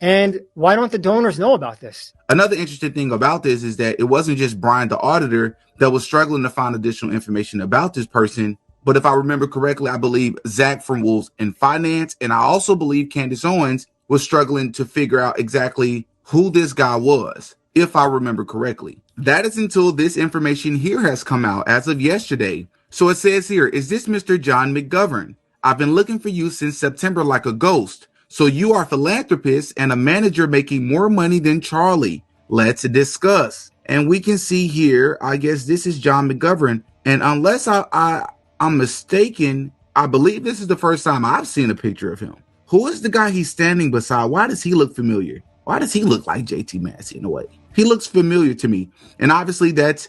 And why don't the donors know about this? Another interesting thing about this is that it wasn't just Brian, the auditor, that was struggling to find additional information about this person. But if I remember correctly, I believe Zach from Wolves in Finance, and I also believe Candace Owens was struggling to figure out exactly who this guy was, if I remember correctly. That is until this information here has come out as of yesterday. So it says here, is this Mr. John McGovern? I've been looking for you since September like a ghost. So you are a philanthropist and a manager making more money than Charlie. Let's discuss. And we can see here, I guess this is John McGovern. And unless I'm mistaken, I believe this is the first time I've seen a picture of him. Who is the guy he's standing beside? Why does he look familiar? Why does he look like JT Massey in a way? He looks familiar to me. And obviously that's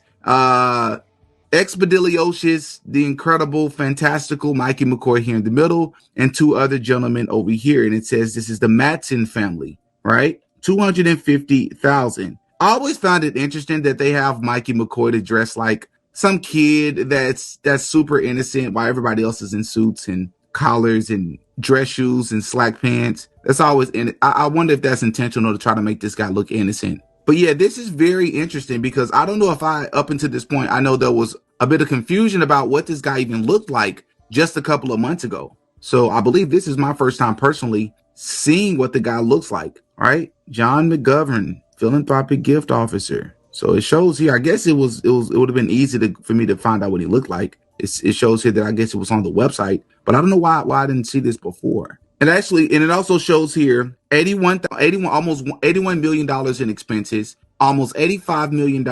Expediliosis, the incredible, fantastical Mikey McCoy here in the middle, and two other gentlemen over here. And it says this is the Matson family, right? 250,000. I always found it interesting that they have Mikey McCoy to dress like some kid that's super innocent while everybody else is in suits and collars and dress shoes and slack pants. That's always in it. I wonder if that's intentional to try to make this guy look innocent. But yeah, this is very interesting because I don't know if up until this point, I know there was a bit of confusion about what this guy even looked like just a couple of months ago. So I believe this is my first time personally seeing what the guy looks like, right? John McGovern, philanthropic gift officer. So it shows here, I guess it would have been easy for me to find out what he looked like. It shows here that I guess it was on the website, but I don't know why I didn't see this before. And it also shows here almost $81 million in expenses, almost $85 million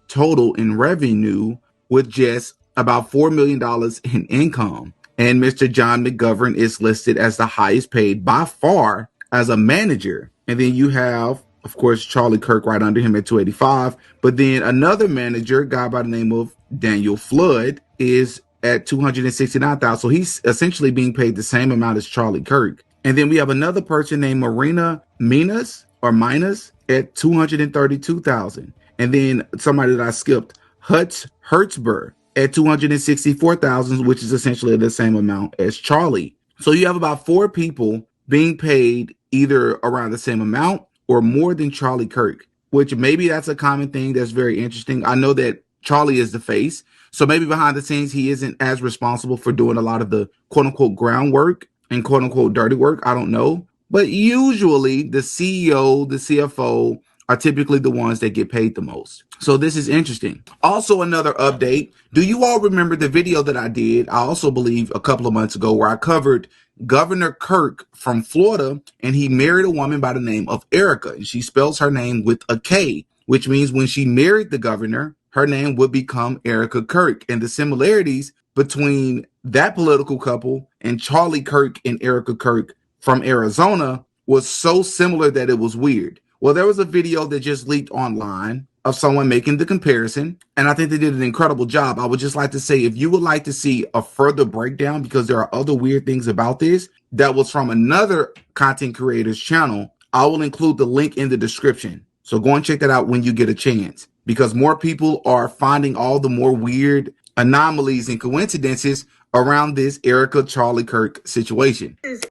total in revenue, with just about $4 million in income. And Mr. John McGovern is listed as the highest paid by far as a manager. And then you have, of course, Charlie Kirk right under him at 285. But then another manager, guy by the name of Daniel Flood, is at 269,000. So he's essentially being paid the same amount as Charlie Kirk. And then we have another person named Marina Minas at 232,000. And then somebody that I skipped, Hertzberg at 264,000, which is essentially the same amount as Charlie. So you have about four people being paid either around the same amount or more than Charlie Kirk, which maybe that's a common thing that's very interesting. I know that Charlie is the face. So maybe behind the scenes, he isn't as responsible for doing a lot of the quote unquote groundwork and quote unquote dirty work. I don't know. But usually the CEO, the CFO are typically the ones that get paid the most. So this is interesting. Also, another update. Do you all remember the video that I did? I also believe a couple of months ago where I covered Governor Kirk from Florida, and he married a woman by the name of Erica, and she spells her name with a K, which means when she married the governor, her name would become Erica Kirk. And the similarities between that political couple and Charlie Kirk and Erica Kirk from Arizona was so similar that it was weird. Well, there was a video that just leaked online of someone making the comparison, and I think they did an incredible job. I would just like to say, if you would like to see a further breakdown, because there are other weird things about this, that was from another content creator's channel, I will include the link in the description. So go and check that out when you get a chance, because more people are finding all the more weird anomalies and coincidences around this Erica Charlie Kirk situation.